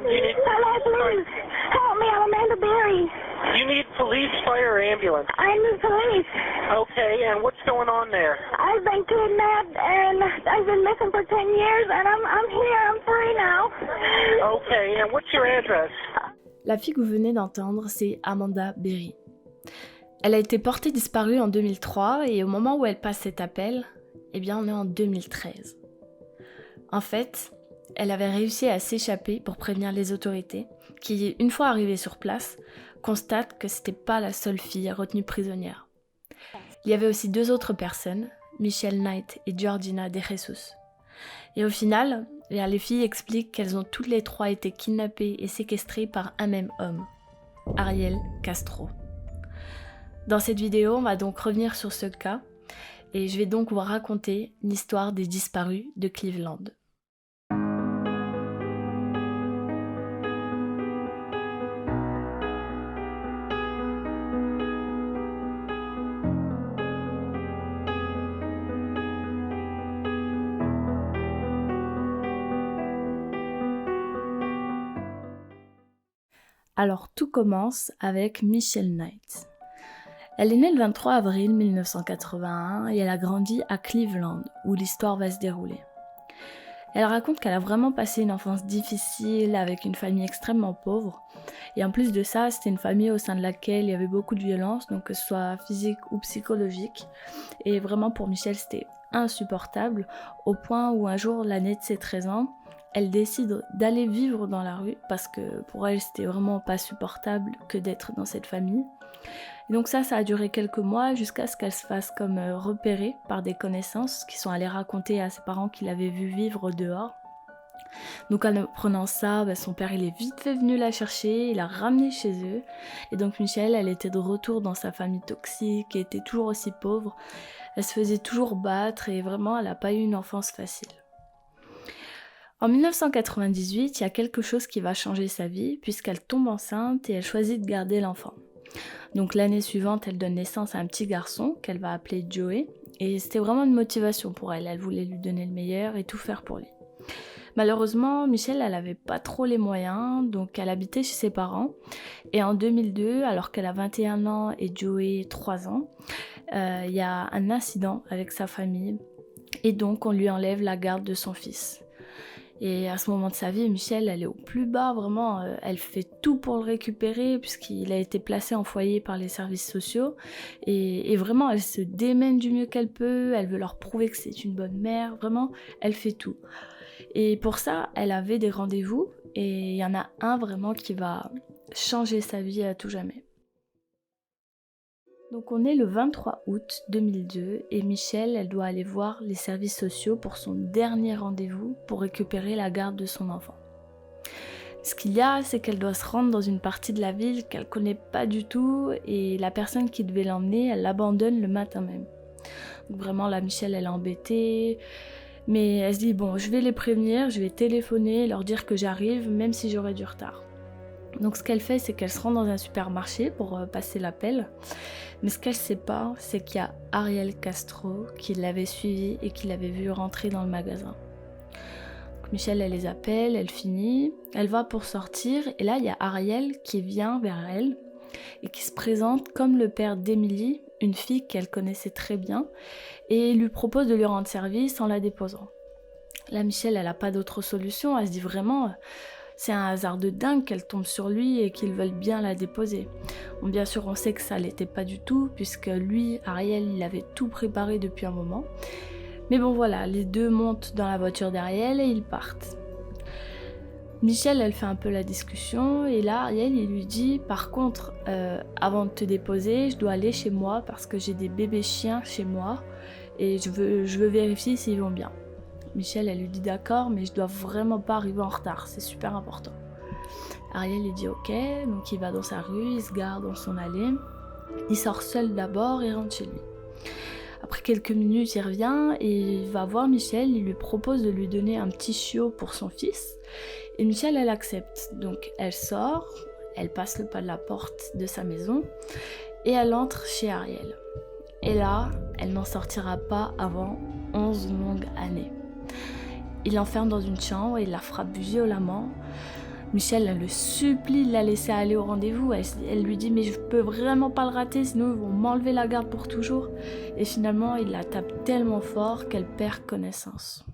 911. You need Hello, please. Help me. I'm Amanda Berry. you need police, fire, or ambulance. I need police. Okay, and what's going on there? I've been kidnapped and I've been missing for 10 years and I'm here. I'm free now. Okay, and what's your address? La fille que vous venez d'entendre, c'est Amanda Berry. Elle a été portée disparue en 2003 et au moment où elle passe cet appel, eh bien on est en 2013. En fait, elle avait réussi à s'échapper pour prévenir les autorités qui, une fois arrivées sur place, constatent que c'était pas la seule fille retenue prisonnière. Il y avait aussi 2 autres personnes, Michelle Knight et Georgina De Jesus. Et au final, les filles expliquent qu'elles ont toutes les 3 été kidnappées et séquestrées par un même homme, Ariel Castro. Dans cette vidéo, on va donc revenir sur ce cas et je vais donc vous raconter l'histoire des disparus de Cleveland. Alors tout commence avec Michelle Knight. Elle est née le 23 avril 1981 et elle a grandi à Cleveland, où l'histoire va se dérouler. Elle raconte qu'elle a vraiment passé une enfance difficile avec une famille extrêmement pauvre. Et en plus de ça, c'était une famille au sein de laquelle il y avait beaucoup de violence, donc que ce soit physique ou psychologique. Et vraiment pour Michelle, c'était insupportable, au point où un jour, l'année de ses 13 ans, elle décide d'aller vivre dans la rue parce que pour elle, c'était vraiment pas supportable que d'être dans cette famille. Et donc ça a duré quelques mois jusqu'à ce qu'elle se fasse comme repérer par des connaissances qui sont allées raconter à ses parents qu'il avait vu vivre dehors. Donc en apprenant ça, son père il est vite fait venu la chercher, il l'a ramenée chez eux. Et donc Michelle, elle était de retour dans sa famille toxique et était toujours aussi pauvre. Elle se faisait toujours battre et vraiment elle n'a pas eu une enfance facile. En 1998, il y a quelque chose qui va changer sa vie puisqu'elle tombe enceinte et elle choisit de garder l'enfant. Donc l'année suivante, elle donne naissance à un petit garçon qu'elle va appeler Joey et c'était vraiment une motivation pour elle. Elle voulait lui donner le meilleur et tout faire pour lui. Malheureusement, Michelle, elle avait pas trop les moyens, donc elle habitait chez ses parents. Et en 2002, alors qu'elle a 21 ans et Joey 3 ans, il y a un incident avec sa famille et donc on lui enlève la garde de son fils. Et à ce moment de sa vie, Michelle, elle est au plus bas, vraiment, elle fait tout pour le récupérer puisqu'il a été placé en foyer par les services sociaux. Et vraiment, elle se démène du mieux qu'elle peut, elle veut leur prouver que c'est une bonne mère, vraiment, elle fait tout. Et pour ça, elle avait des rendez-vous et il y en a un vraiment qui va changer sa vie à tout jamais. Donc on est le 23 août 2002 et Michelle, elle doit aller voir les services sociaux pour son dernier rendez-vous pour récupérer la garde de son enfant. Ce qu'il y a, c'est qu'elle doit se rendre dans une partie de la ville qu'elle connaît pas du tout et la personne qui devait l'emmener, elle l'abandonne le matin même. Donc vraiment là, Michelle, elle est embêtée, mais elle se dit bon, je vais les prévenir, je vais téléphoner, leur dire que j'arrive même si j'aurai du retard. Donc ce qu'elle fait, c'est qu'elle se rend dans un supermarché pour passer l'appel. Mais ce qu'elle sait pas, c'est qu'il y a Ariel Castro qui l'avait suivie et qui l'avait vue rentrer dans le magasin. Donc Michelle, elle les appelle, elle finit, elle va pour sortir et là il y a Ariel qui vient vers elle et qui se présente comme le père d'Emily, une fille qu'elle connaissait très bien, et lui propose de lui rendre service en la déposant. Là Michelle, elle a pas d'autre solution, elle se dit vraiment... C'est un hasard de dingue qu'elle tombe sur lui et qu'ils veulent bien la déposer. Bon, bien sûr, on sait que ça l'était pas du tout, puisque lui, Ariel, il avait tout préparé depuis un moment. Mais bon voilà, les deux montent dans la voiture d'Ariel et ils partent. Michelle, elle fait un peu la discussion et là, Ariel, il lui dit « Par contre, avant de te déposer, je dois aller chez moi parce que j'ai des bébés chiens chez moi et je veux vérifier s'ils vont bien. » Michelle, elle lui dit d'accord, mais je dois vraiment pas arriver en retard, c'est super important. Ariel, il dit ok, donc il va dans sa rue, il se gare dans son allée, il sort seul d'abord et rentre chez lui. Après quelques minutes, il revient et il va voir Michelle, il lui propose de lui donner un petit chiot pour son fils, et Michelle, elle accepte. Donc elle sort, elle passe le pas de la porte de sa maison, et elle entre chez Ariel. Et là, elle n'en sortira pas avant 11 longues années. Il l'enferme dans une chambre et il la frappe violemment. Michel elle le supplie de la laisser aller au rendez-vous. Elle lui dit mais je peux vraiment pas le rater, sinon ils vont m'enlever la garde pour toujours. Et finalement il la tape tellement fort qu'elle perd connaissance.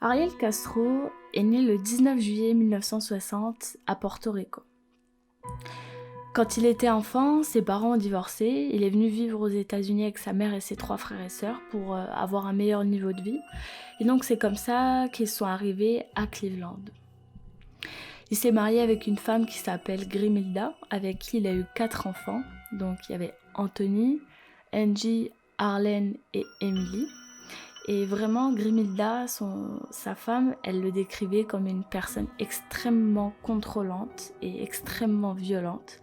Ariel Castro est né le 19 juillet 1960 à Porto Rico. Quand il était enfant, ses parents ont divorcé. Il est venu vivre aux États-Unis avec sa mère et ses 3 frères et sœurs pour avoir un meilleur niveau de vie. Et donc c'est comme ça qu'ils sont arrivés à Cleveland. Il s'est marié avec une femme qui s'appelle Grimilda, avec qui il a eu 4 enfants. Donc il y avait Anthony, Angie, Arlene et Emily. Et vraiment, Grimilda, sa femme, elle le décrivait comme une personne extrêmement contrôlante et extrêmement violente.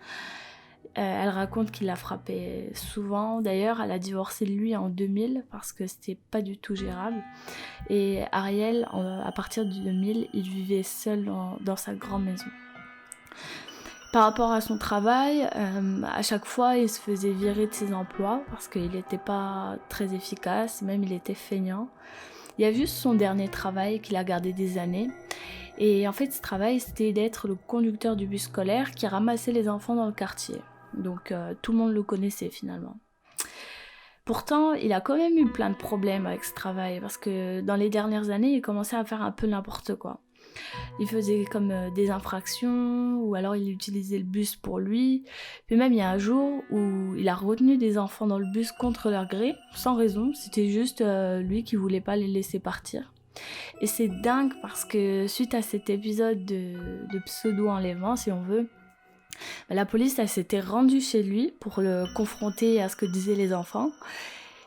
Elle raconte qu'il la frappait souvent. D'ailleurs, elle a divorcé de lui en 2000 parce que c'était pas du tout gérable. Et Ariel, à partir de 2000, il vivait seul dans sa grande maison. Par rapport à son travail, à chaque fois, il se faisait virer de ses emplois parce qu'il n'était pas très efficace, même il était feignant. Il y a juste son dernier travail qu'il a gardé des années. Et en fait, ce travail, c'était d'être le conducteur du bus scolaire qui ramassait les enfants dans le quartier. Donc, tout le monde le connaissait finalement. Pourtant, il a quand même eu plein de problèmes avec ce travail parce que dans les dernières années, il commençait à faire un peu n'importe quoi. Il faisait comme des infractions ou alors il utilisait le bus pour lui. Puis même il y a un jour où il a retenu des enfants dans le bus contre leur gré, sans raison. C'était juste lui qui voulait pas les laisser partir. Et c'est dingue parce que suite à cet épisode de pseudo-enlèvement, si on veut, la police elle s'était rendue chez lui pour le confronter à ce que disaient les enfants.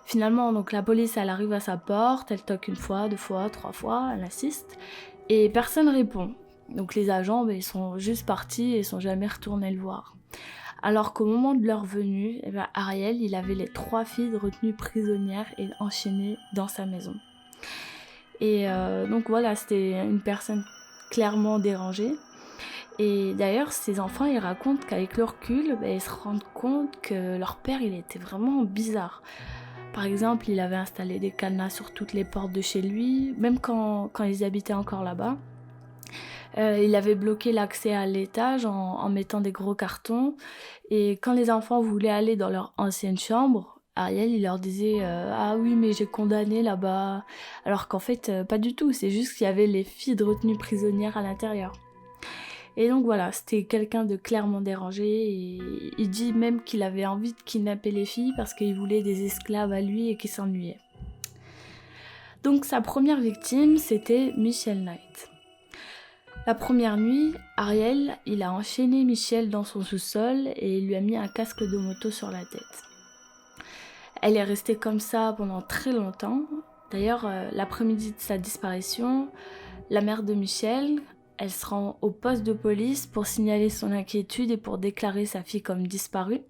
Finalement, donc la police elle arrive à sa porte, elle toque 1 fois, 2 fois, 3 fois, elle assiste. Et personne répond. Donc les agents, ils sont juste partis et ils sont jamais retournés le voir. Alors qu'au moment de leur venue, Ariel, il avait les 3 filles retenues prisonnières et enchaînées dans sa maison. Et donc voilà, c'était une personne clairement dérangée. Et d'ailleurs, ces enfants, ils racontent qu'avec le recul, ils se rendent compte que leur père, il était vraiment bizarre. Par exemple, il avait installé des cadenas sur toutes les portes de chez lui, même quand ils habitaient encore là-bas. Il avait bloqué l'accès à l'étage en mettant des gros cartons. Et quand les enfants voulaient aller dans leur ancienne chambre, Ariel, il leur disait « Ah oui, mais j'ai condamné là-bas ». Alors qu'en fait, pas du tout. C'est juste qu'il y avait les filles de retenues prisonnières à l'intérieur. Et donc voilà, c'était quelqu'un de clairement dérangé et il dit même qu'il avait envie de kidnapper les filles parce qu'il voulait des esclaves à lui et qu'il s'ennuyait. Donc sa première victime, c'était Michelle Knight. La première nuit, Ariel, il a enchaîné Michelle dans son sous-sol et il lui a mis un casque de moto sur la tête. Elle est restée comme ça pendant très longtemps. D'ailleurs, l'après-midi de sa disparition, la mère de Michelle, elle se rend au poste de police pour signaler son inquiétude et pour déclarer sa fille comme disparue.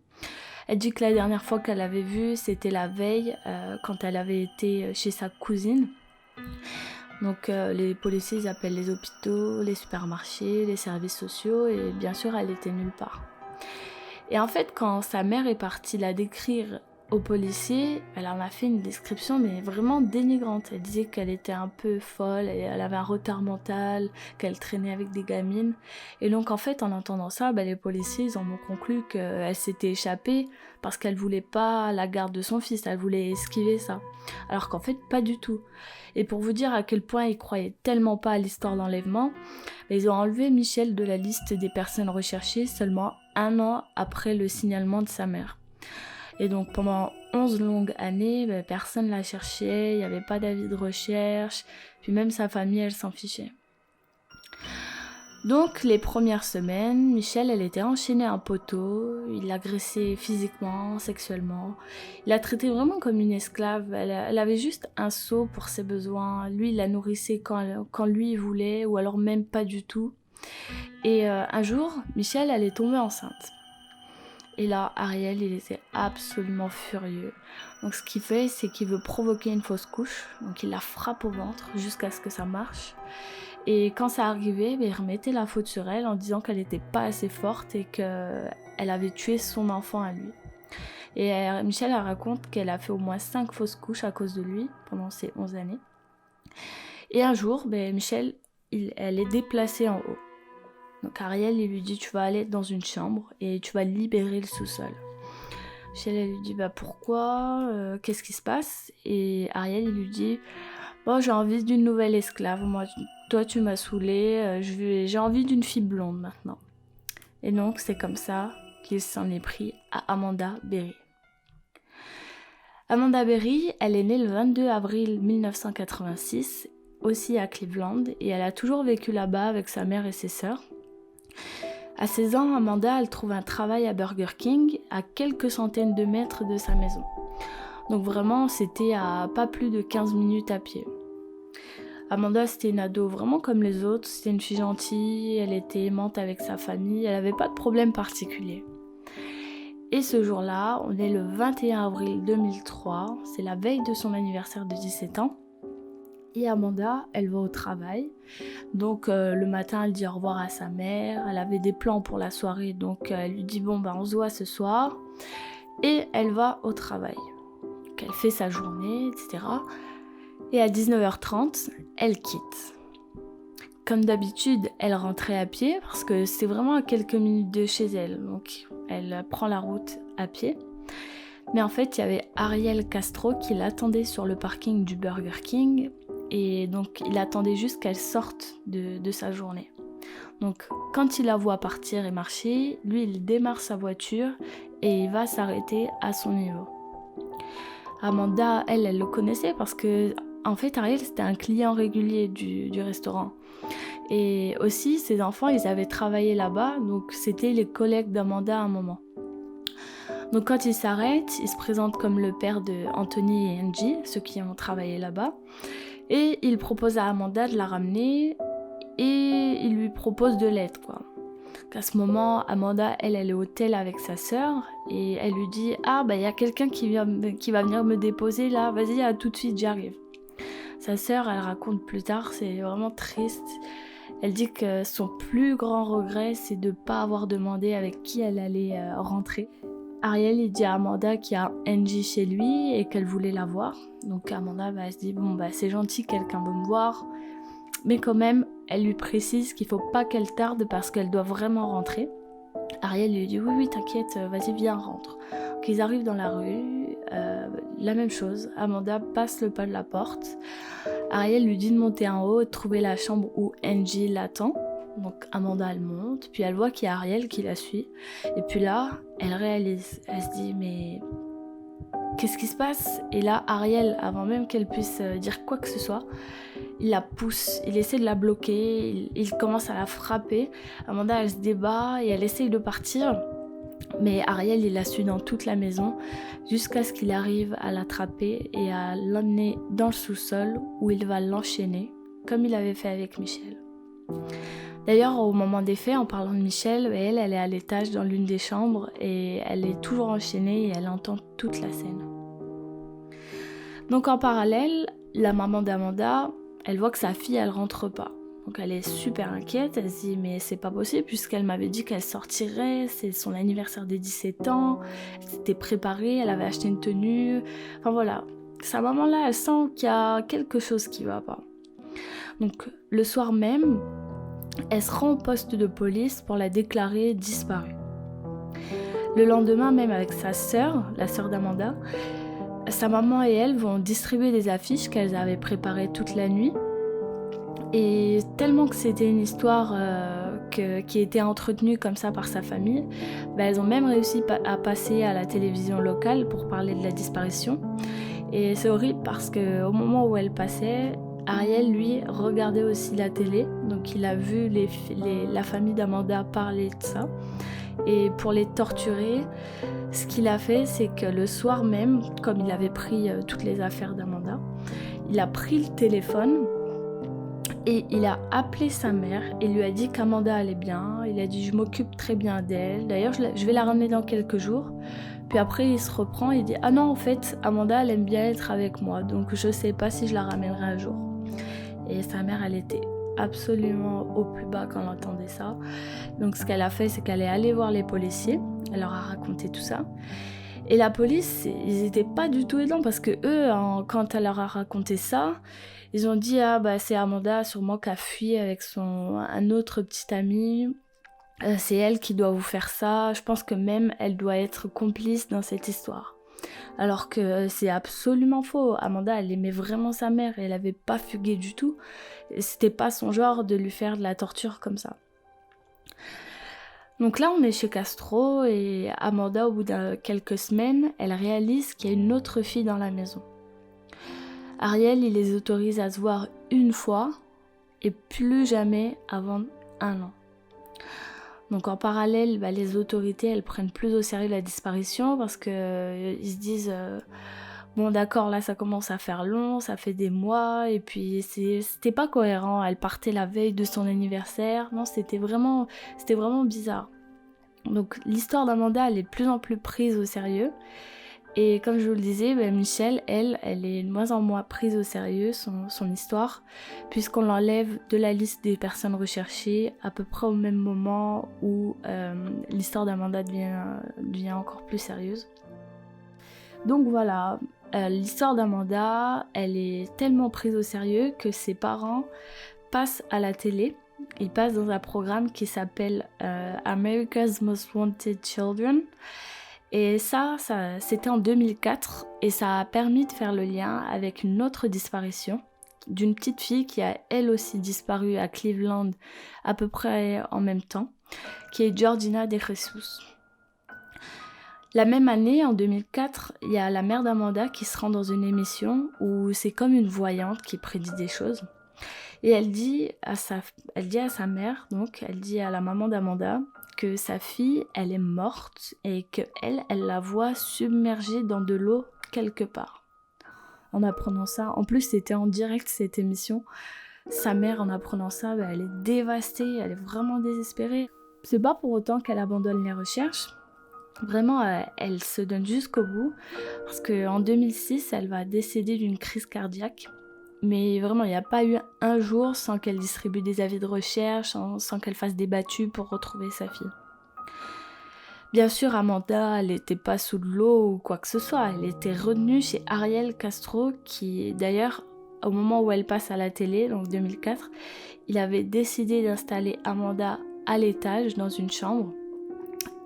Elle dit que la dernière fois qu'elle l'avait vue, c'était la veille, quand elle avait été chez sa cousine. Donc les policiers ils appellent les hôpitaux, les supermarchés, les services sociaux et bien sûr elle était nulle part. Et en fait quand sa mère est partie la décrire aux policiers, elle en a fait une description mais vraiment dénigrante. Elle disait qu'elle était un peu folle, elle avait un retard mental, qu'elle traînait avec des gamines. Et donc en fait en entendant ça, les policiers ils en ont conclu qu'elle s'était échappée parce qu'elle voulait pas la garde de son fils, elle voulait esquiver ça. Alors qu'en fait pas du tout. Et pour vous dire à quel point ils croyaient tellement pas à l'histoire d'enlèvement, ils ont enlevé Michelle de la liste des personnes recherchées seulement 1 an après le signalement de sa mère. Et donc pendant 11 longues années, personne la cherchait, il n'y avait pas d'avis de recherche, puis même sa famille, elle s'en fichait. Donc les premières semaines, Michelle, elle était enchaînée à un poteau, il l'agressait physiquement, sexuellement. Il la traitait vraiment comme une esclave, elle avait juste un seau pour ses besoins, lui il la nourrissait quand lui il voulait, ou alors même pas du tout. Et un jour, Michelle, elle est tombée enceinte. Et là, Ariel, il était absolument furieux. Donc ce qu'il fait, c'est qu'il veut provoquer une fausse couche. Donc il la frappe au ventre jusqu'à ce que ça marche. Et quand ça arrivait, il remettait la faute sur elle en disant qu'elle n'était pas assez forte et qu'elle avait tué son enfant à lui. Et Michelle elle raconte qu'elle a fait au moins 5 fausses couches à cause de lui pendant ces 11 années. Et un jour, Michelle, elle est déplacée en haut. Donc Ariel, il lui dit, tu vas aller dans une chambre et tu vas libérer le sous-sol. Michel, elle lui dit, pourquoi qu'est-ce qui se passe? Et Ariel, il lui dit, bon, j'ai envie d'une nouvelle esclave. Moi, toi, tu m'as saoulée. J'ai envie d'une fille blonde maintenant. Et donc, c'est comme ça qu'il s'en est pris à Amanda Berry. Amanda Berry, elle est née le 22 avril 1986, aussi à Cleveland, et elle a toujours vécu là-bas avec sa mère et ses sœurs. À 16 ans, Amanda, elle trouve un travail à Burger King, à quelques centaines de mètres de sa maison. Donc vraiment, c'était à pas plus de 15 minutes à pied. Amanda, c'était une ado vraiment comme les autres, c'était une fille gentille, elle était aimante avec sa famille, elle n'avait pas de problème particulier. Et ce jour-là, on est le 21 avril 2003, c'est la veille de son anniversaire de 17 ans. Et Amanda, elle va au travail. Donc le matin, elle dit au revoir à sa mère, elle avait des plans pour la soirée, donc elle lui dit bon on se voit ce soir. Et elle va au travail. Donc, elle fait sa journée, etc. Et à 19h30, elle quitte. Comme d'habitude, elle rentrait à pied parce que c'est vraiment à quelques minutes de chez elle. Donc elle prend la route à pied. Mais en fait, il y avait Ariel Castro qui l'attendait sur le parking du Burger King. Et donc il attendait juste qu'elle sorte de sa journée. Donc quand il la voit partir et marcher, lui il démarre sa voiture et il va s'arrêter à son niveau. Amanda, elle le connaissait parce que en fait Ariel c'était un client régulier du restaurant. Et aussi ses enfants ils avaient travaillé là-bas, donc c'était les collègues d'Amanda à un moment. Donc quand il s'arrête, il se présente comme le père de Anthony et Angie, ceux qui ont travaillé là-bas. Et il propose à Amanda de la ramener et il lui propose de l'aide, quoi. Donc à ce moment, Amanda, elle est au tel avec sa sœur et elle lui dit « Ah, il y a quelqu'un qui va venir me déposer là, vas-y, à tout de suite, j'arrive. » Sa sœur, elle raconte plus tard, c'est vraiment triste. Elle dit que son plus grand regret, c'est de ne pas avoir demandé avec qui elle allait rentrer. Ariel, il dit à Amanda qu'il y a Angie chez lui et qu'elle voulait la voir. Donc Amanda, elle se dit, c'est gentil, quelqu'un veut me voir. Mais quand même, elle lui précise qu'il ne faut pas qu'elle tarde parce qu'elle doit vraiment rentrer. Ariel lui dit, oui, t'inquiète, vas-y, viens, rentre. Donc ils arrivent dans la rue, la même chose. Amanda passe le pas de la porte. Ariel lui dit de monter en haut et de trouver la chambre où Angie l'attend. Donc Amanda elle monte, puis elle voit qu'il y a Ariel qui la suit. Et puis là, elle réalise, elle se dit mais qu'est-ce qui se passe? Et là, Ariel, avant même qu'elle puisse dire quoi que ce soit, il la pousse, il essaie de la bloquer, il commence à la frapper. Amanda elle se débat et elle essaye de partir. Mais Ariel il la suit dans toute la maison jusqu'à ce qu'il arrive à l'attraper et à l'emmener dans le sous-sol où il va l'enchaîner comme il avait fait avec Michel. D'ailleurs, au moment des faits, en parlant de Michel, elle est à l'étage dans l'une des chambres et elle est toujours enchaînée et elle entend toute la scène. Donc en parallèle, la maman d'Amanda, elle voit que sa fille, elle rentre pas. Donc elle est super inquiète, elle se dit mais c'est pas possible puisqu'elle m'avait dit qu'elle sortirait, c'est son anniversaire des 17 ans, elle s'était préparée, elle avait acheté une tenue, enfin voilà. Sa maman là, elle sent qu'il y a quelque chose qui va pas. Donc le soir même, elle se rend au poste de police pour la déclarer disparue. Le lendemain, même avec sa sœur, la sœur d'Amanda, sa maman et elle vont distribuer des affiches qu'elles avaient préparées toute la nuit. Et tellement que c'était une histoire qui était entretenue comme ça par sa famille, elles ont même réussi à passer à la télévision locale pour parler de la disparition. Et c'est horrible parce qu'au moment où elle passait, Ariel, lui, regardait aussi la télé, donc il a vu la famille d'Amanda parler de ça. Et pour les torturer, ce qu'il a fait, c'est que le soir même, comme il avait pris toutes les affaires d'Amanda, il a pris le téléphone et il a appelé sa mère et lui a dit qu'Amanda allait bien. Il a dit « je m'occupe très bien d'elle, d'ailleurs je vais la ramener dans quelques jours ». Puis après, il se reprend et il dit « ah non, en fait, Amanda, elle aime bien être avec moi, donc je sais pas si je la ramènerai un jour ». Et sa mère, elle était absolument au plus bas quand elle entendait ça. Donc ce qu'elle a fait, c'est qu'elle est allée voir les policiers, elle leur a raconté tout ça. Et la police, ils étaient pas du tout aidants parce que eux, quand elle leur a raconté ça, ils ont dit ah bah c'est Amanda sûrement qui a fui avec un autre petit ami. C'est elle qui doit vous faire ça. Je pense que même elle doit être complice dans cette histoire. Alors que c'est absolument faux. Amanda, elle aimait vraiment sa mère et elle avait pas fugué du tout. C'était pas son genre de lui faire de la torture comme ça. Donc là, on est chez Castro et Amanda, au bout de quelques semaines, elle réalise qu'il y a une autre fille dans la maison. Ariel, il les autorise à se voir une fois et plus jamais avant 1 an. Donc en parallèle, les autorités, elles prennent plus au sérieux la disparition parce que ils se disent bon d'accord, là ça commence à faire long, ça fait des mois et puis c'était pas cohérent. Elle partait la veille de son anniversaire, non, c'était vraiment bizarre. Donc l'histoire d'Amanda, elle est de plus en plus prise au sérieux. Et comme je vous le disais, Michelle, elle est de moins en moins prise au sérieux, son histoire, puisqu'on l'enlève de la liste des personnes recherchées à peu près au même moment où l'histoire d'Amanda devient encore plus sérieuse. Donc voilà, l'histoire d'Amanda, elle est tellement prise au sérieux que ses parents passent à la télé. Ils passent dans un programme qui s'appelle America's Most Wanted Children. Et ça, c'était en 2004 et ça a permis de faire le lien avec une autre disparition d'une petite fille qui a elle aussi disparu à Cleveland à peu près en même temps, qui est Georgina De Jesus. La même année, en 2004, il y a la mère d'Amanda qui se rend dans une émission où c'est comme une voyante qui prédit des choses. Et elle dit à sa mère, donc elle dit à la maman d'Amanda, que sa fille, elle est morte et qu'elle la voit submergée dans de l'eau quelque part. En apprenant ça, en plus c'était en direct cette émission, sa mère en apprenant ça, elle est dévastée, elle est vraiment désespérée. C'est pas pour autant qu'elle abandonne les recherches, vraiment elle se donne jusqu'au bout, parce qu'en 2006, elle va décéder d'une crise cardiaque. Mais vraiment, il n'y a pas eu un jour sans qu'elle distribue des avis de recherche, sans qu'elle fasse des battues pour retrouver sa fille. Bien sûr, Amanda, elle n'était pas sous de l'eau ou quoi que ce soit. Elle était retenue chez Ariel Castro, qui d'ailleurs, au moment où elle passe à la télé, donc 2004, il avait décidé d'installer Amanda à l'étage dans une chambre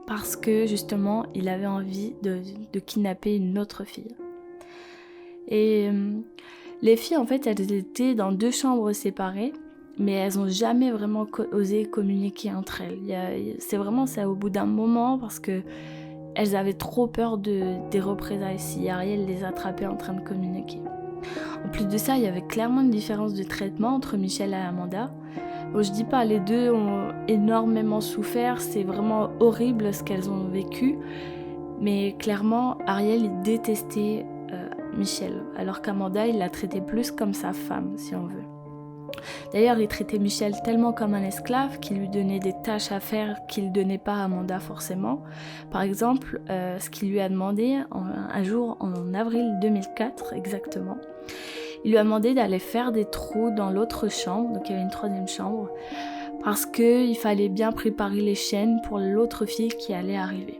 parce que justement, il avait envie de kidnapper une autre fille. Et les filles, en fait, elles étaient dans 2 chambres séparées, mais elles n'ont jamais vraiment osé communiquer entre elles. C'est au bout d'un moment, parce que elles avaient trop peur des représailles si Ariel les attrapait en train de communiquer. En plus de ça, il y avait clairement une différence de traitement entre Michelle et Amanda. Bon, je dis pas, les deux ont énormément souffert, c'est vraiment horrible ce qu'elles ont vécu, mais clairement, Ariel il détestait Michelle, alors qu'Amanda, il la traitait plus comme sa femme, si on veut. D'ailleurs, il traitait Michelle tellement comme un esclave qu'il lui donnait des tâches à faire qu'il ne donnait pas à Amanda forcément. Par exemple, ce qu'il lui a demandé un jour en avril 2004 exactement, il lui a demandé d'aller faire des trous dans l'autre chambre, donc il y avait une 3e chambre, parce qu'il fallait bien préparer les chaînes pour l'autre fille qui allait arriver.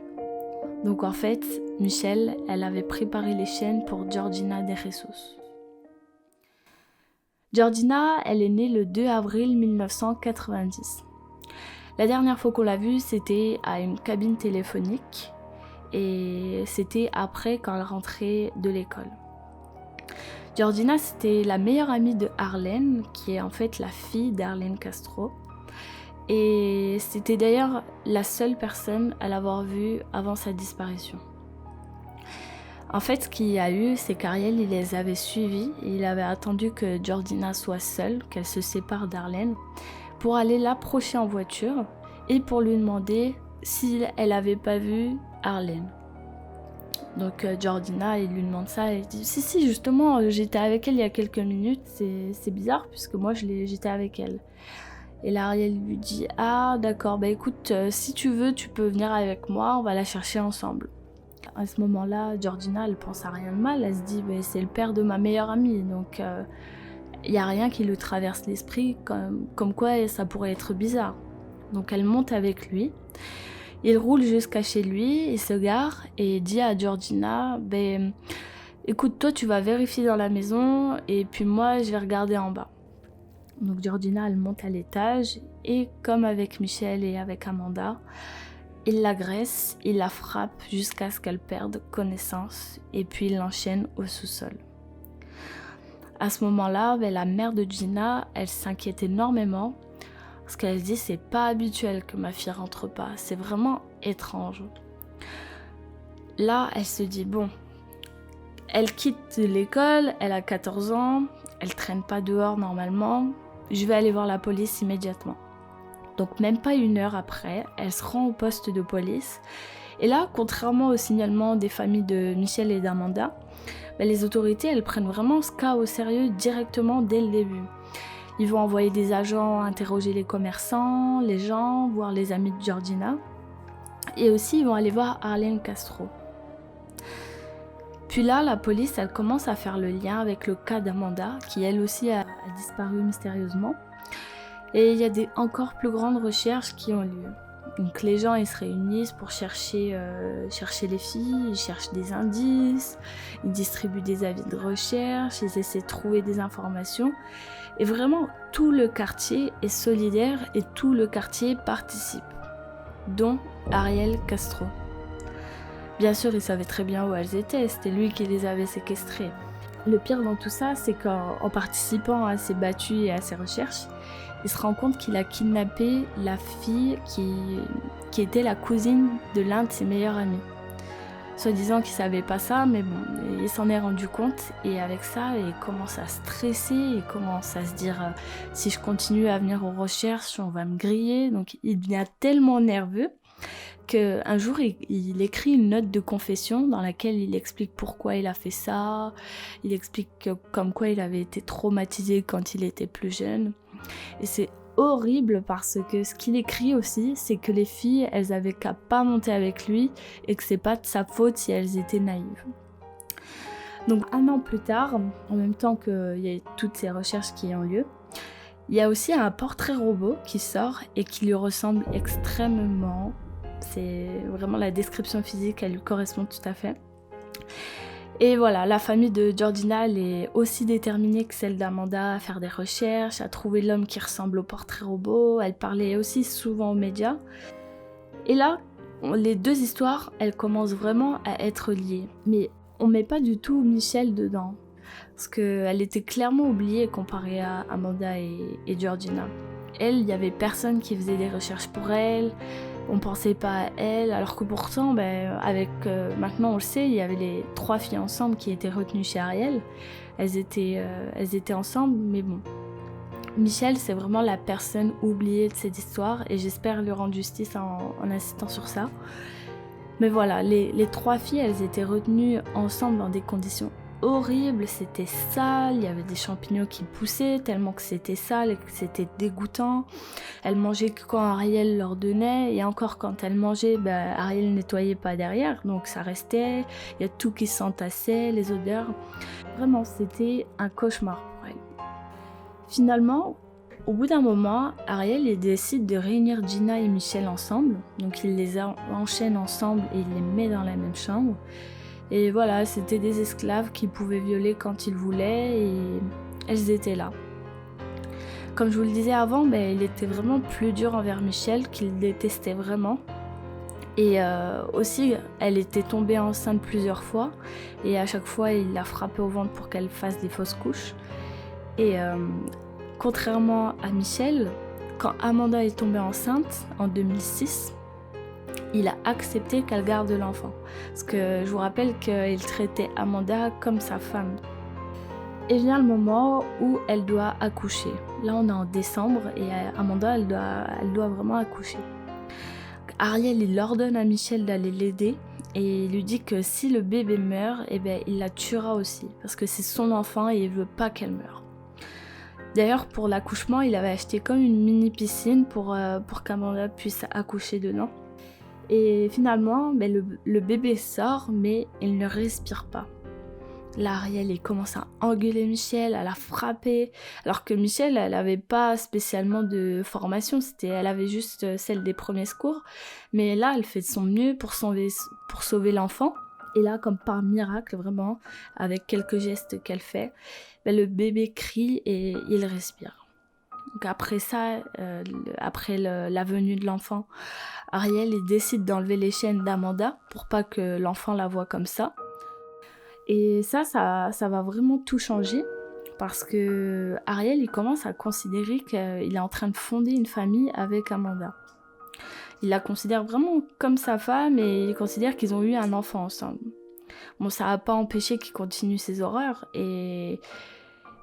Donc en fait, Michelle, elle avait préparé les chaînes pour Georgina De Jesus. Georgina, elle est née le 2 avril 1990. La dernière fois qu'on l'a vue, c'était à une cabine téléphonique et c'était après quand elle rentrait de l'école. Georgina, c'était la meilleure amie de Arlene, qui est en fait la fille d'Arlene Castro. Et c'était d'ailleurs la seule personne à l'avoir vue avant sa disparition. En fait, ce qu'il y a eu, c'est qu'Ariel, il les avait suivis et il avait attendu que Georgina soit seule, qu'elle se sépare d'Arlene, pour aller l'approcher en voiture et pour lui demander si elle n'avait pas vu Arlene. Donc Georgina, il lui demande ça et il dit « Si, justement, j'étais avec elle il y a quelques minutes, c'est bizarre puisque moi j'étais avec elle. » Et là, Ariel lui dit « Ah, d'accord, écoute, si tu veux, tu peux venir avec moi, on va la chercher ensemble. » À ce moment-là, Georgina, elle pense à rien de mal, elle se dit « C'est le père de ma meilleure amie, donc il n'y a rien qui lui traverse l'esprit, comme quoi ça pourrait être bizarre. » Donc elle monte avec lui. Il roule jusqu'à chez lui, il se gare et dit à Georgina, écoute, toi tu vas vérifier dans la maison et puis moi je vais regarder en bas. Donc Georgina elle monte à l'étage et comme avec Michel et avec Amanda, il l'agresse, il la frappe jusqu'à ce qu'elle perde connaissance et puis il l'enchaîne au sous-sol. À ce moment-là, la mère de Gina, elle s'inquiète énormément parce qu'elle dit c'est pas habituel que ma fille rentre pas, c'est vraiment étrange. Là, elle se dit bon, elle quitte l'école, elle a 14 ans, elle traîne pas dehors normalement, je vais aller voir la police immédiatement. Donc même pas 1 heure après, elle se rend au poste de police. Et là, contrairement au signalement des familles de Michel et d'Amanda, les autorités, elles prennent vraiment ce cas au sérieux directement dès le début. Ils vont envoyer des agents interroger les commerçants, les gens, voir les amis de Georgina. Et aussi, ils vont aller voir Arlene Castro. Puis là, la police, elle commence à faire le lien avec le cas d'Amanda, qui elle aussi a disparu mystérieusement. Et il y a des encore plus grandes recherches qui ont lieu. Donc les gens ils se réunissent pour chercher les filles, ils cherchent des indices, ils distribuent des avis de recherche, ils essaient de trouver des informations. Et vraiment tout le quartier est solidaire et tout le quartier participe, dont Ariel Castro. Bien sûr, il savait très bien où elles étaient, c'était lui qui les avait séquestrées. Le pire dans tout ça, c'est qu'en participant à ces battues et à ces recherches, il se rend compte qu'il a kidnappé la fille qui était la cousine de l'un de ses meilleurs amis. Soi-disant qu'il savait pas ça, mais bon, il s'en est rendu compte et avec ça, il commence à stresser, il commence à se dire si je continue à venir aux recherches, on va me griller. Donc il devient tellement nerveux qu'un jour il écrit une note de confession dans laquelle il explique pourquoi il a fait ça, il explique comme quoi il avait été traumatisé quand il était plus jeune. Et c'est horrible parce que ce qu'il écrit aussi, c'est que les filles, elles avaient qu'à pas monter avec lui et que c'est pas de sa faute si elles étaient naïves. Donc 1 an plus tard, en même temps qu'il y a toutes ces recherches qui ont lieu, il y a aussi un portrait robot qui sort et qui lui ressemble extrêmement. C'est vraiment la description physique, elle lui correspond tout à fait. Et voilà, la famille de Georgina elle est aussi déterminée que celle d'Amanda à faire des recherches, à trouver l'homme qui ressemble au portrait robot. Elle parlait aussi souvent aux médias. Et là, les 2 histoires, elles commencent vraiment à être liées. Mais on met pas du tout Michel dedans, parce qu'elle était clairement oubliée comparée à Amanda et Georgina. Elle, il y avait personne qui faisait des recherches pour elle. On pensait pas à elle, alors que pourtant, maintenant on le sait, il y avait les 3 filles ensemble qui étaient retenues chez Ariel. Elles étaient ensemble, mais bon. Michel, c'est vraiment la personne oubliée de cette histoire et j'espère lui rendre justice en insistant sur ça. Mais voilà, les 3 filles, elles étaient retenues ensemble dans des conditions horrible, c'était sale, il y avait des champignons qui poussaient tellement que c'était sale et que c'était dégoûtant. Elles mangeaient que quand Ariel leur donnait et encore quand elles mangeaient, Ariel nettoyait pas derrière, donc ça restait, il y a tout qui s'entassait, les odeurs. Vraiment, c'était un cauchemar pour elle. Finalement, au bout d'un moment, Ariel il décide de réunir Gina et Michel ensemble, donc il les enchaîne ensemble et il les met dans la même chambre. Et voilà, c'était des esclaves qu'ils pouvaient violer quand ils voulaient et elles étaient là. Comme je vous le disais avant, il était vraiment plus dur envers Michel, qu'il détestait vraiment. Et aussi, elle était tombée enceinte plusieurs fois et à chaque fois, il la frappait au ventre pour qu'elle fasse des fausses couches. Et contrairement à Michel, quand Amanda est tombée enceinte en 2006, il a accepté qu'elle garde l'enfant. Parce que je vous rappelle qu'il traitait Amanda comme sa femme. Et vient le moment où elle doit accoucher. Là, on est en décembre et Amanda, elle doit vraiment accoucher. Ariel, il ordonne à Michel d'aller l'aider et il lui dit que si le bébé meurt, il la tuera aussi. Parce que c'est son enfant et il veut pas qu'elle meure. D'ailleurs, pour l'accouchement, il avait acheté comme une mini piscine pour qu'Amanda puisse accoucher dedans. Et finalement, le bébé sort, mais il ne respire pas. Là, Ariel, il commence à engueuler Michel, à la frapper, alors que Michel, elle n'avait pas spécialement de formation, elle avait juste celle des premiers secours. Mais là, elle fait de son mieux pour sauver l'enfant. Et là, comme par miracle, vraiment, avec quelques gestes qu'elle fait, le bébé crie et il respire. Donc après ça, la venue de l'enfant, Ariel il décide d'enlever les chaînes d'Amanda pour pas que l'enfant la voie comme ça. Et ça va vraiment tout changer parce que Ariel il commence à considérer qu'il est en train de fonder une famille avec Amanda. Il la considère vraiment comme sa femme et il considère qu'ils ont eu un enfant ensemble. Bon, ça n'a pas empêché qu'il continue ses horreurs et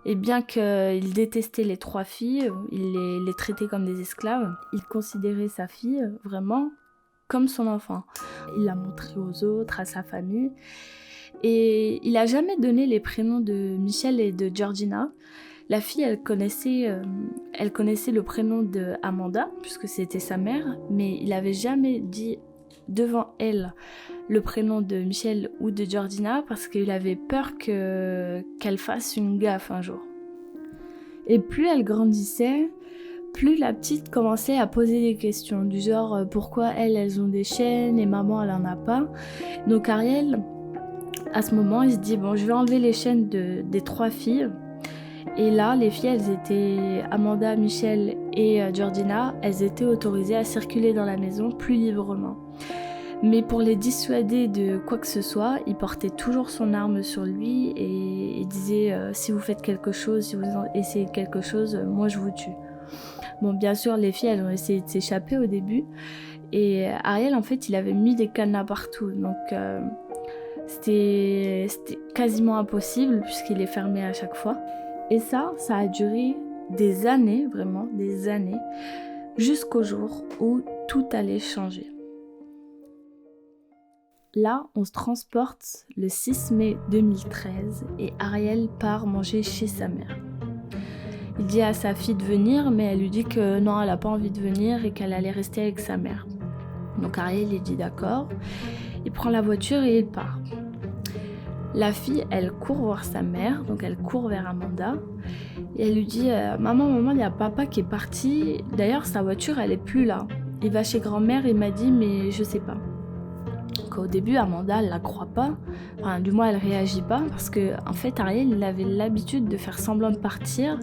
bien qu'il détestait les 3 filles, il les traitait comme des esclaves, il considérait sa fille vraiment comme son enfant. Il l'a montré aux autres, à sa famille. Et il n'a jamais donné les prénoms de Michel et de Georgina. La fille, elle connaissait le prénom de Amanda, puisque c'était sa mère, mais il n'avait jamais dit devant elle le prénom de Michel ou de Georgina parce qu'il avait peur qu'elle fasse une gaffe un jour. Et plus elle grandissait, plus la petite commençait à poser des questions du genre pourquoi elles ont des chaînes et maman elle en a pas. Donc Ariel, à ce moment, il se dit bon, je vais enlever les chaînes des 3 filles. Et là, les filles, elles étaient Amanda, Michel et Georgina, elles étaient autorisées à circuler dans la maison plus librement. Mais pour les dissuader de quoi que ce soit, il portait toujours son arme sur lui et il disait si vous faites quelque chose, si vous essayez quelque chose, moi je vous tue. Bon, bien sûr, les filles, elles ont essayé de s'échapper au début et Ariel, en fait, il avait mis des cadenas partout, donc c'était quasiment impossible puisqu'il est fermé à chaque fois. Et ça a duré des années, vraiment des années, jusqu'au jour où tout allait changer. Là, on se transporte le 6 mai 2013 et Ariel part manger chez sa mère. Il dit à sa fille de venir, mais elle lui dit que non, elle n'a pas envie de venir et qu'elle allait rester avec sa mère. Donc Ariel, il dit d'accord, il prend la voiture et il part. La fille, elle court voir sa mère, donc elle court vers Amanda et elle lui dit maman, il y a papa qui est parti, d'ailleurs sa voiture, elle est plus là. Il va chez grand-mère, il m'a dit, mais je sais pas. Au début, Amanda, elle la croit pas, enfin, du moins elle réagit pas, parce que en fait Ariel, il avait l'habitude de faire semblant de partir,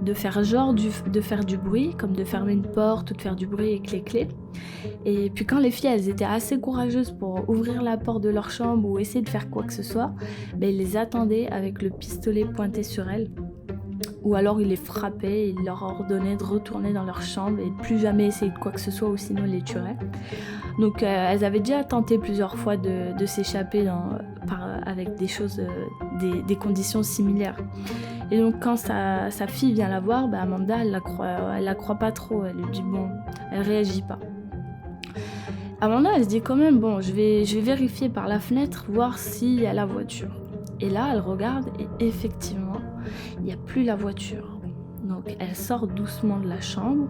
de faire genre de faire du bruit, comme de fermer une porte ou de faire du bruit avec les clés. Et puis quand les filles, elles étaient assez courageuses pour ouvrir la porte de leur chambre ou essayer de faire quoi que ce soit, il les attendait avec le pistolet pointé sur elles. Ou alors il les frappait, il leur ordonnait de retourner dans leur chambre et de plus jamais essayer de quoi que ce soit ou sinon il les tuerait. Donc elles avaient déjà tenté plusieurs fois de s'échapper avec des choses, des conditions similaires. Et donc quand sa fille vient la voir, Amanda elle la croit pas trop, elle lui dit bon, elle réagit pas. Amanda elle se dit quand même bon, je vais vérifier par la fenêtre, voir s'il y a la voiture. Et là elle regarde et effectivement il n'y a plus la voiture. Donc elle sort doucement de la chambre,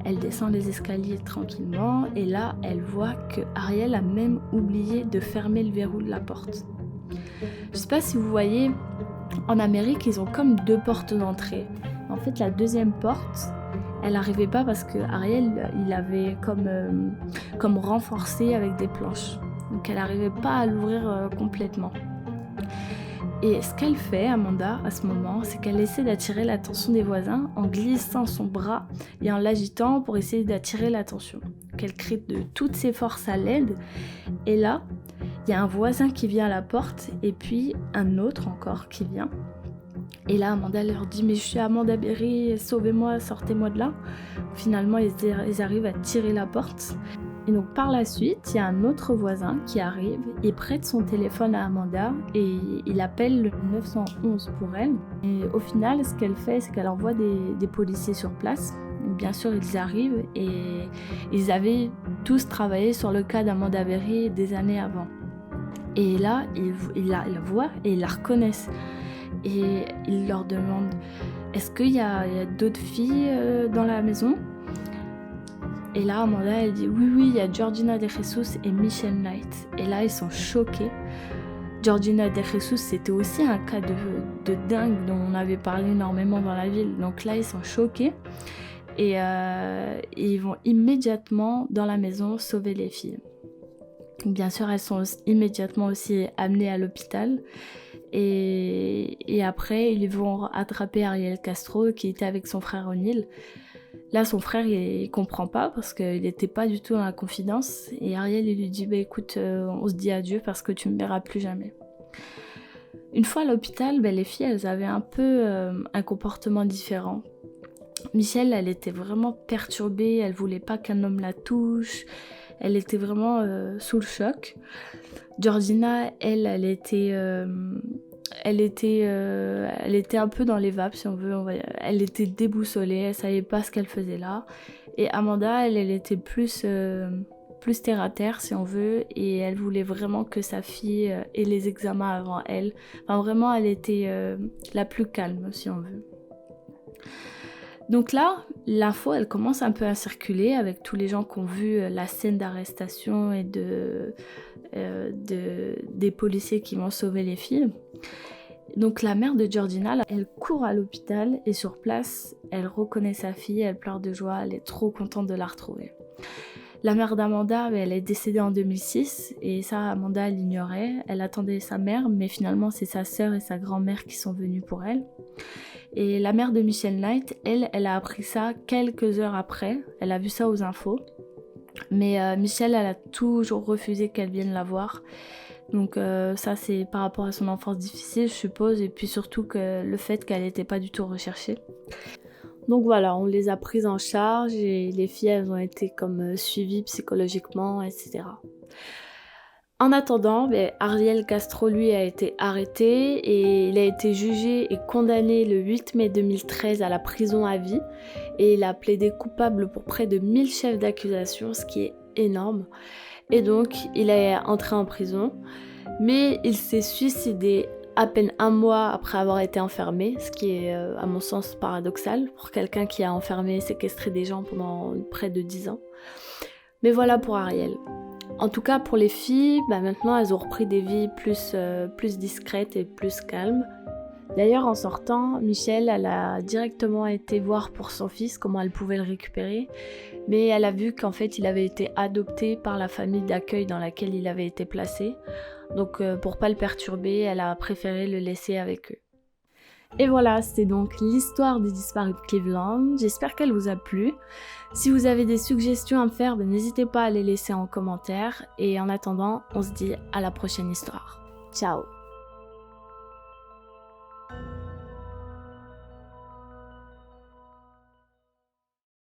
elle descend les escaliers tranquillement et là elle voit que Ariel a même oublié de fermer le verrou de la porte. Je sais pas si vous voyez, en Amérique ils ont comme 2 portes d'entrée. En fait la deuxième porte, elle n'arrivait pas parce que Ariel il avait comme renforcé avec des planches. Donc elle n'arrivait pas à l'ouvrir complètement. Et ce qu'elle fait, Amanda, à ce moment, c'est qu'elle essaie d'attirer l'attention des voisins en glissant son bras et en l'agitant pour essayer d'attirer l'attention. Elle crie de toutes ses forces à l'aide. Et là, il y a un voisin qui vient à la porte et puis un autre encore qui vient. Et là, Amanda leur dit « Mais je suis Amanda Berry, sauvez-moi, sortez-moi de là ». Finalement, ils arrivent à tirer la porte. Et donc par la suite, il y a un autre voisin qui arrive, il prête son téléphone à Amanda et il appelle le 911 pour elle. Et au final, ce qu'elle fait, c'est qu'elle envoie des policiers sur place. Bien sûr, ils arrivent et ils avaient tous travaillé sur le cas d'Amanda Berry des années avant. Et là, ils la voient et ils la reconnaissent. Et ils leur demandent « Est-ce qu'il y a d'autres filles dans la maison ?» Et là, Amanda, elle dit « Oui, il y a Georgina de Jesus et Michelle Knight. » Et là, ils sont choqués. Georgina de Jesus, c'était aussi un cas de dingue dont on avait parlé énormément dans la ville. Donc là, ils sont choqués et ils vont immédiatement dans la maison sauver les filles. Bien sûr, elles sont immédiatement aussi amenées à l'hôpital. Et après, ils vont attraper Ariel Castro qui était avec son frère O'Neill. Là, son frère, il comprend pas parce qu'il n'était pas du tout dans la confidence. Et Ariel, il lui dit écoute, on se dit adieu parce que tu me verras plus jamais. Une fois à l'hôpital, les filles, elles avaient un peu un comportement différent. Michelle, elle était vraiment perturbée, elle voulait pas qu'un homme la touche. Elle était vraiment sous le choc. Georgina, elle était un peu dans les vapes, si on veut. Elle était déboussolée, elle savait pas ce qu'elle faisait là. Et Amanda, elle était plus terre à terre, si on veut, et elle voulait vraiment que sa fille ait les examens avant elle. Enfin, vraiment, elle était la plus calme, si on veut. Donc là, l'info, elle commence un peu à circuler avec tous les gens qui ont vu la scène d'arrestation et des policiers qui vont sauver les filles. Donc la mère de Georgina, elle court à l'hôpital et sur place, elle reconnaît sa fille, elle pleure de joie, elle est trop contente de la retrouver. La mère d'Amanda, elle est décédée en 2006 et ça, Amanda, elle l'ignorait. Elle attendait sa mère, mais finalement, c'est sa sœur et sa grand-mère qui sont venues pour elle. Et la mère de Michelle Knight, elle a appris ça quelques heures après. Elle a vu ça aux infos. Mais Michelle, elle a toujours refusé qu'elle vienne la voir. Donc ça, c'est par rapport à son enfance difficile, je suppose. Et puis surtout que le fait qu'elle n'était pas du tout recherchée. Donc voilà, on les a prises en charge et les filles, elles ont été comme suivies psychologiquement, etc. En attendant, Ariel Castro, lui, a été arrêté et il a été jugé et condamné le 8 mai 2013 à la prison à vie. Et il a plaidé coupable pour près de 1000 chefs d'accusation, ce qui est énorme. Et donc, il est entré en prison, mais il s'est suicidé à peine un mois après avoir été enfermé, ce qui est, à mon sens, paradoxal pour quelqu'un qui a enfermé et séquestré des gens pendant près de 10 ans. Mais voilà pour Ariel. En tout cas, pour les filles, maintenant, elles ont repris des vies plus discrètes et plus calmes. D'ailleurs, en sortant, Michelle, elle a directement été voir pour son fils comment elle pouvait le récupérer. Mais elle a vu qu'en fait, il avait été adopté par la famille d'accueil dans laquelle il avait été placé. Donc, pour pas le perturber, elle a préféré le laisser avec eux. Et voilà, c'était donc l'histoire des disparus de Cleveland. J'espère qu'elle vous a plu. Si vous avez des suggestions à me faire, n'hésitez pas à les laisser en commentaire. Et en attendant, on se dit à la prochaine histoire. Ciao!